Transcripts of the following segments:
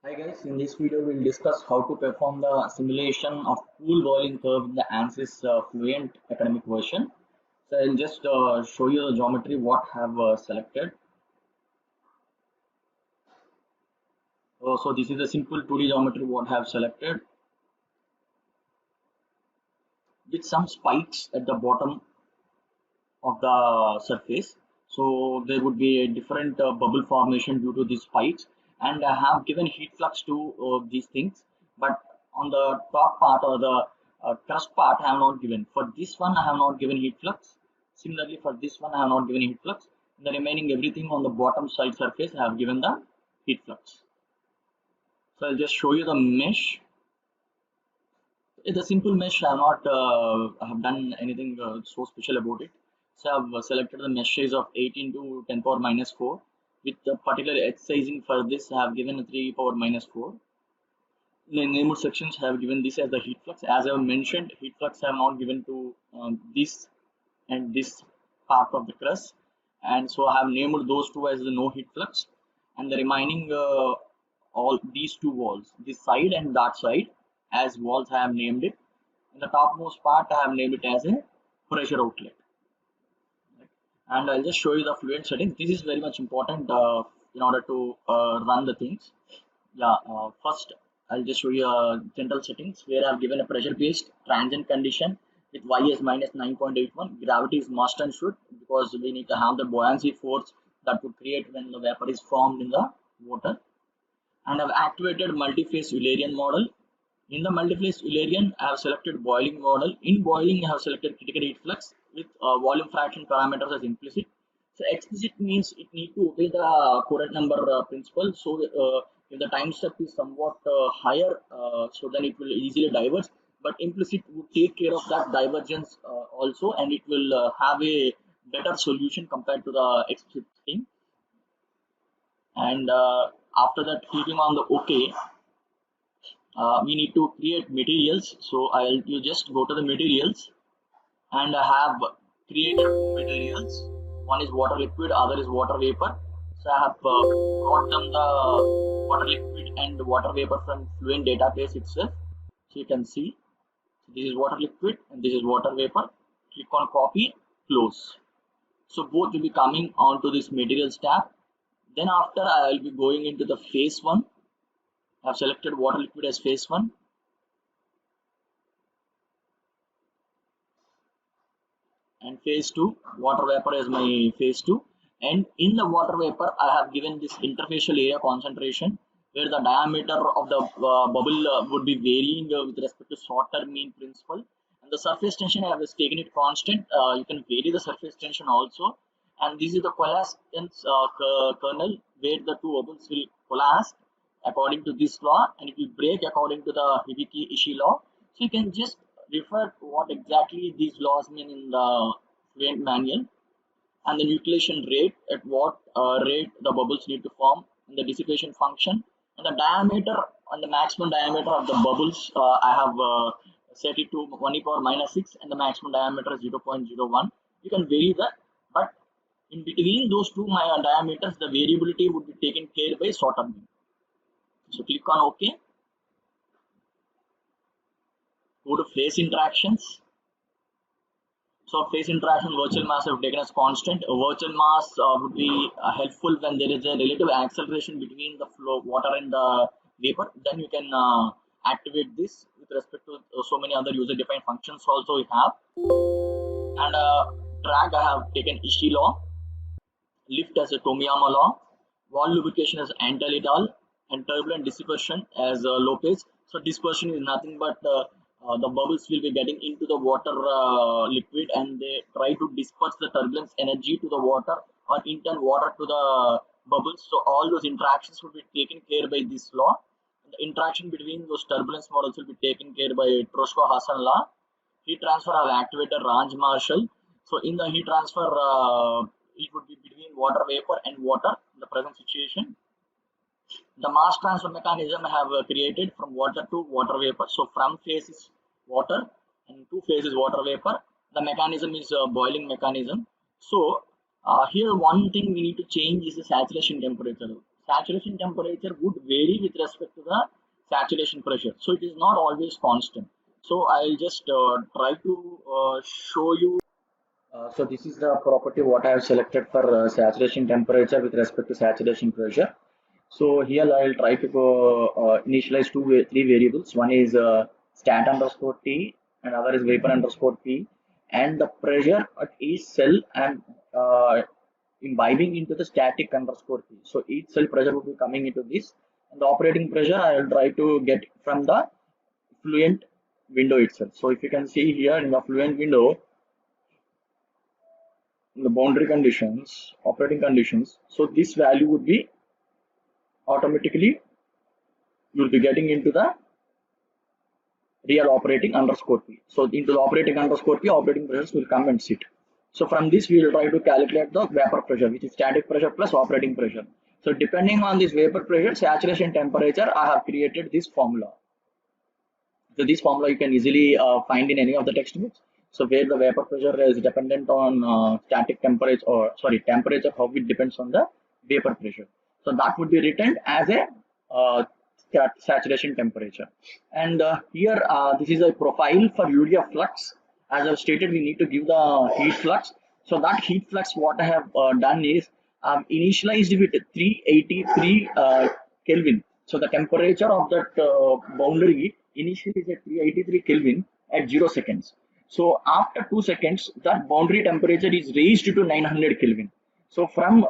Hi guys, in this video we'll discuss how to perform the simulation of pool boiling curve in the ANSYS Fluent academic version. So I'll just show you the geometry what I have selected. So this is a simple 2D geometry what I have selected with some spikes at the bottom of the surface. So there would be a different bubble formation due to these spikes, and I have given heat flux to these things, but on the top part or the crust part I have not given. For this one I have not given heat flux. Similarly for this one I have not given heat flux. The remaining everything on the bottom side surface I have given the heat flux. So I'll just show you the mesh. It's a simple mesh. I have done anything so special about it. So I've selected the mesh size of 18 to 10 power minus 4. With the particular edge sizing for this, I have given a 3 power minus 4. In the named sections, I have given this as the heat flux. As I have mentioned, heat flux I have not given to this and this part of the crust. And so I have named those two as the no heat flux. And the remaining all these two walls, this side and that side, as walls I have named it. In the topmost part I have named it as a pressure outlet. And I'll just show you the fluent settings. This is very much important in order to run the things. First I'll just show you general settings where I've given a pressure based transient condition with y is minus 9.81. Gravity is must and should, because we need to have the buoyancy force that would create when the vapor is formed in the water. And I've activated multi-phase Eulerian model. In the multi-phase Eulerian, I have selected boiling model. In boiling, I have selected critical heat flux with volume fraction parameters as implicit. So explicit means it need to obey the current number principle. So if the time step is somewhat higher, so then it will easily diverge. But implicit would take care of that divergence also, and it will have a better solution compared to the explicit thing. And after that, clicking on the OK, we need to create materials. So you just go to the materials, and I have created two materials. One is water liquid, other is water vapor. So I have brought them the water liquid and water vapor from Fluent database itself. So you can see, so this is water liquid and this is water vapor. Click on copy, close. So both will be coming onto this materials tab. Then after I will be going into the phase 1. I have selected water liquid as phase 1. And phase 2, water vapor as my phase 2. And in the water vapor, I have given this interfacial area concentration, where the diameter of the bubble would be varying with respect to short-term mean principle. And the surface tension, I have taken it constant. You can vary the surface tension also. And this is the coalescence kernel, where the two bubbles will coalesce according to this law, and it will break according to the Hibiki-Ishii law. So you can just refer to what exactly these laws mean in the Fluent manual, and the nucleation rate, at what rate the bubbles need to form, and the dissipation function, and the diameter and the maximum diameter of the bubbles. I have set it to 1 e power minus 6, and the maximum diameter is 0.01. You can vary that, but in between those two diameters, the variability would be taken care by short-term mean. So click on OK. Go to phase interactions. So phase interaction virtual mass have taken as constant. A virtual mass would be helpful when there is a relative acceleration between the flow water and the vapor. Then you can activate this with respect to so many other user defined functions also we have. And drag I have taken Ishii law, lift as a Tomiyama law, wall lubrication as Antal et al, and turbulent dispersion as Lopez. So dispersion is nothing but the bubbles will be getting into the water liquid, and they try to disperse the turbulence energy to the water, or in turn water to the bubbles. So all those interactions will be taken care by this law. The interaction between those turbulence models will be taken care by Troshko-Hassan law. Heat transfer have activated Range-Marshall. So in the heat transfer, it would be between water vapor and water in the present situation. The mass transfer mechanism I have created from water to water vapor. So from phase is water and to phase is water vapor. The mechanism is a boiling mechanism. So here one thing we need to change is the saturation temperature. saturation temperature would vary with respect to the saturation pressure. So it is not always constant. So I'll just try to show you. So this is the property what I have selected for saturation temperature with respect to saturation pressure. So here I'll try to initialize three variables. One is stat underscore t, and other is vapor underscore p, and the pressure at each cell and imbibing into the static underscore p. So each cell pressure will be coming into this, and the operating pressure I will try to get from the fluent window itself. So if you can see here in the fluent window, the boundary conditions, operating conditions. So this value would be automatically, you'll be getting into the real operating underscore p. So into the operating underscore p, operating pressures will come and sit. So from this, we will try to calculate the vapor pressure, which is static pressure plus operating pressure. So depending on this vapor pressure, saturation temperature, I have created this formula. So this formula you can easily find in any of the textbooks. So where the vapor pressure is dependent on static temperature, or sorry, temperature, how it depends on the vapor pressure. So that would be written as a saturation temperature. And here this is a profile for UDF flux. As I've stated, we need to give the heat flux. So that heat flux, what I have done is initialized with 383 Kelvin. So the temperature of that boundary initially is at 383 Kelvin at 0 seconds. So after 2 seconds, that boundary temperature is raised to 900 Kelvin. So from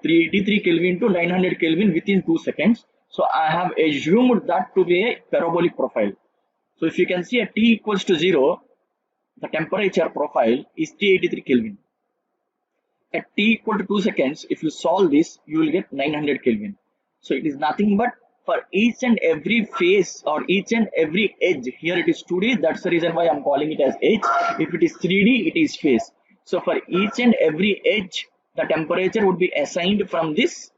383 Kelvin to 900 Kelvin within 2 seconds. So I have assumed that to be a parabolic profile. So if you can see at T equals to 0, the temperature profile is 383 Kelvin. At T equal to 2 seconds, if you solve this, you will get 900 Kelvin. So it is nothing but for each and every phase or each and every edge. Here it is 2D, that's the reason why I'm calling it as edge. If it is 3D, it is phase. So for each and every edge, the temperature would be assigned from this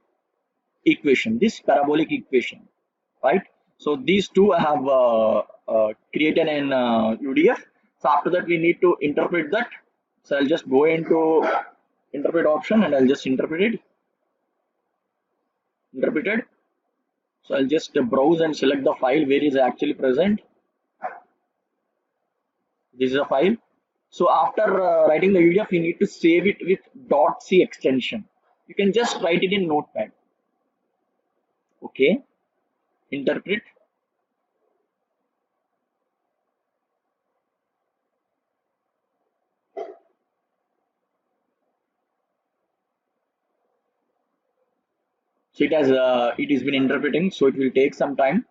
equation, this parabolic equation, right? So these two I have created in UDF. So after that, we need to interpret that. So I'll just go into interpret option and I'll just interpreted. So I'll just browse and select the file where is actually present. This is a file. So after writing the UDF, we need to save it with .c extension. You can just write it in Notepad. Okay, interpret. So it has been interpreting, so it will take some time.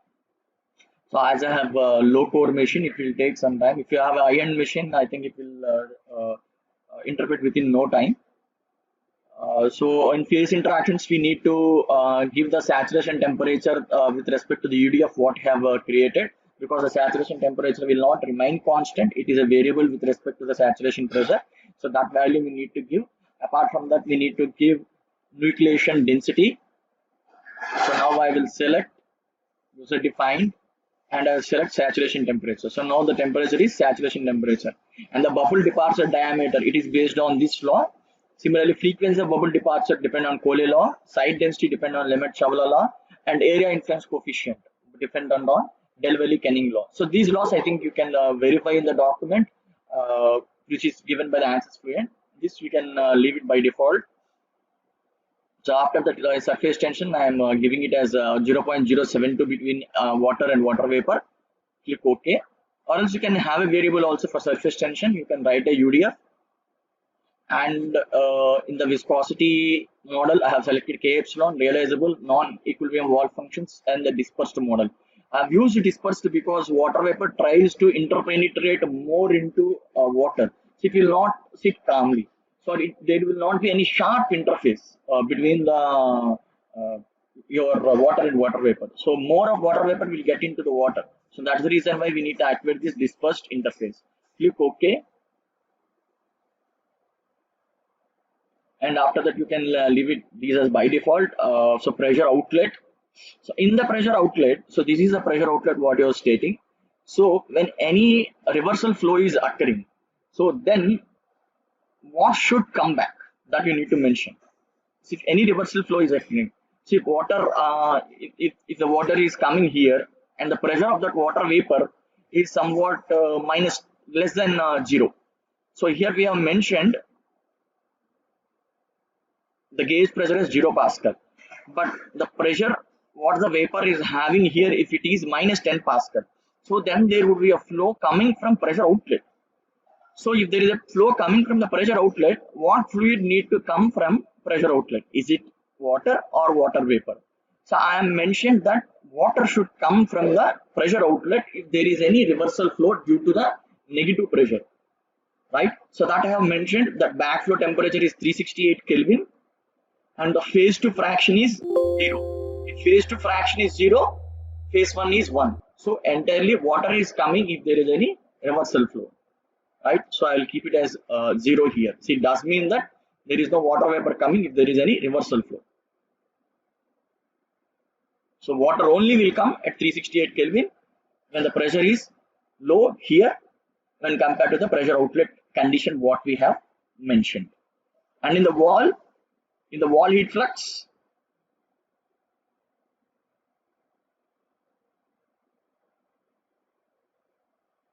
So as I have a low core machine, it will take some time. If you have a high-end machine, I think it will interpret within no time. So in phase interactions, we need to give the saturation temperature with respect to the UDF what have created, because the saturation temperature will not remain constant. It is a variable with respect to the saturation pressure. So that value we need to give. Apart from that, we need to give nucleation density. So now I will select user defined and I will select saturation temperature. So now the temperature is saturation temperature, and the bubble departure diameter, it is based on this law. Similarly, frequency of bubble departure depend on Cole law, site density depend on Lemaitre-Chavala law, and area influence coefficient dependent on Delvelli-Kenning law. So these laws I think you can verify in the document which is given by the ANSYS Fluent. This we can leave it by default. So after the surface tension, I am giving it as 0.072 between water and water vapor. Click OK. Or else you can have a variable also for surface tension. You can write a UDF. And in the viscosity model, I have selected K epsilon, realizable, non-equilibrium wall functions, and the dispersed model. I have used dispersed because water vapor tries to interpenetrate more into water. So it will not sit calmly. So there will not be any sharp interface between the your water and water vapor. So more of water vapor will get into the water. So that's the reason why we need to activate this dispersed interface. Click OK. And after that, you can leave it these as by default. So pressure outlet. So in the pressure outlet, so this is the pressure outlet what you're stating. So when any reversal flow is occurring, so then what should come back, that you need to mention. So if any reversal flow is occurring, See, water, if the water is coming here and the pressure of that water vapor is somewhat minus less than 0. So here we have mentioned the gauge pressure is 0 Pascal. But the pressure what the vapor is having here, if it is minus 10 Pascal, so then there would be a flow coming from pressure outlet. So if there is a flow coming from the pressure outlet, what fluid need to come from pressure outlet? Is it water or water vapor? So I am mentioned that water should come from the pressure outlet if there is any reversal flow due to the negative pressure, right? So that I have mentioned that backflow temperature is 368 Kelvin and the phase 2 fraction is 0. If phase 2 fraction is 0, phase 1 is 1. So entirely water is coming if there is any reversal flow, right? So I will keep it as 0 here. See, it does mean that there is no water vapor coming if there is any reversal flow. So water only will come at 368 Kelvin when the pressure is low here when compared to the pressure outlet condition what we have mentioned. And in the wall heat flux,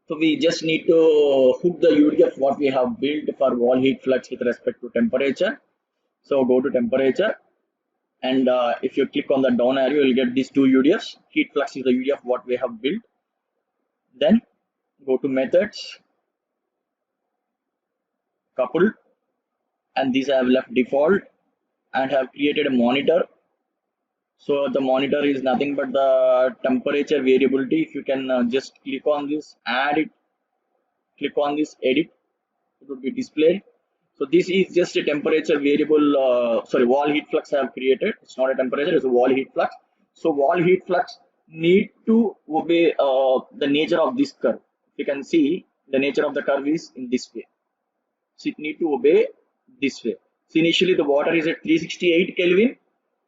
so we just need to hook the UDF what we have built for wall heat flux with respect to temperature. So go to temperature, and if you click on the down arrow, you will get these two UDFs. Heat flux is the UDF what we have built. Then go to methods, coupled, and these I have left default and have created a monitor. So the monitor is nothing but the temperature variability. If you can just click on this, add it, click on this, edit, it would be displayed. So this is just a temperature variable, sorry, wall heat flux I have created. It's not a temperature, it's a wall heat flux. So wall heat flux need to obey the nature of this curve. You can see the nature of the curve is in this way. So it need to obey this way. So initially the water is at 368 Kelvin.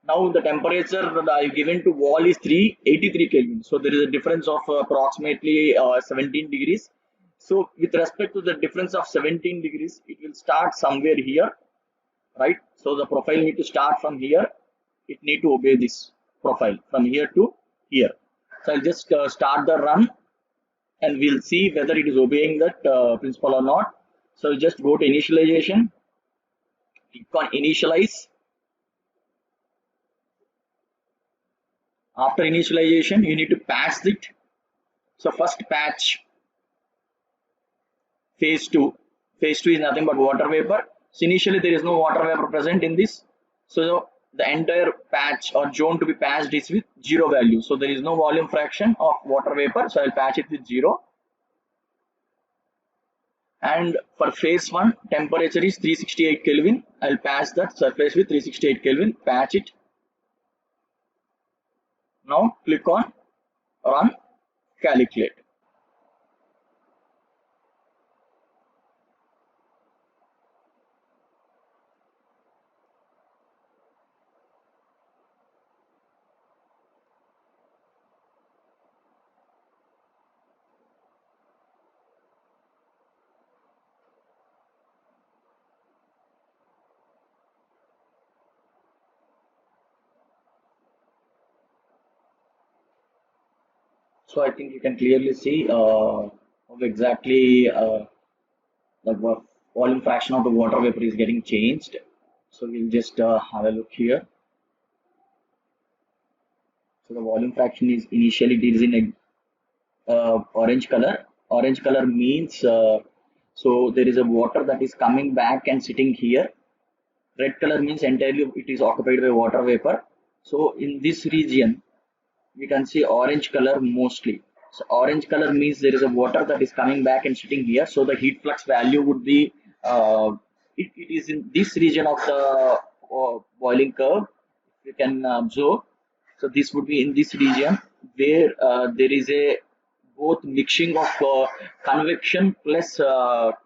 Now the temperature that I given to wall is 383 Kelvin. So there is a difference of approximately 17 degrees. So with respect to the difference of 17 degrees, it will start somewhere here, right? So the profile need to start from here. It need to obey this profile from here to here. So I'll just start the run and we'll see whether it is obeying that principle or not. So just go to initialization, click on initialize. After initialization, you need to patch it. So first patch phase 2. Phase 2 is nothing but water vapor. So initially there is no water vapor present in this. So the entire patch or zone to be patched is with 0 value. So there is no volume fraction of water vapor. So I'll patch it with 0. And for phase 1, temperature is 368 Kelvin. I'll patch that surface with 368 Kelvin. Patch it. Now click on run, calculate. So I think you can clearly see how exactly the volume fraction of the water vapor is getting changed. So we'll just have a look here. So the volume fraction is initially it is in a orange color. Orange color means so there is a water that is coming back and sitting here. Red color means entirely it is occupied by water vapor. So in this region we can see orange color mostly. So orange color means there is a water that is coming back and sitting here. So the heat flux value would be it is in this region of the boiling curve. You can observe. So this would be in this region where there is a both mixing of convection plus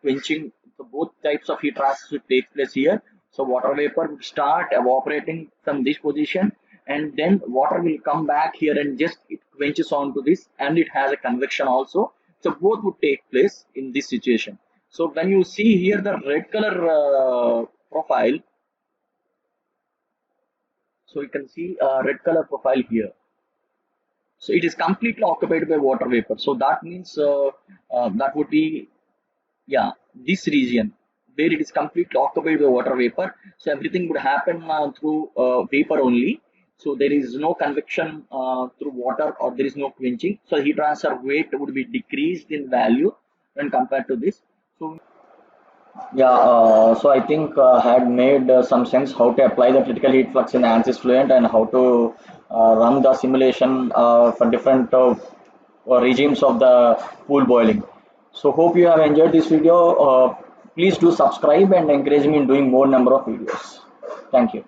quenching. So both types of heat transfer would take place here. So water vapor would start evaporating from this position, and then water will come back here and just it quenches onto this, and it has a convection also. So both would take place in this situation. So when you see here the red color profile, So you can see a red color profile here. So it is completely occupied by water vapor. So that means that would be, yeah, this region where it is completely occupied by water vapor. So everything would happen through vapor only. So there is no convection through water, or there is no quenching. So heat transfer rate would be decreased in value when compared to this. So yeah, so I think had made some sense how to apply the critical heat flux in ANSYS Fluent, and how to run the simulation for different regimes of the pool boiling. So hope you have enjoyed this video. Please do subscribe and encourage me in doing more number of videos. Thank you.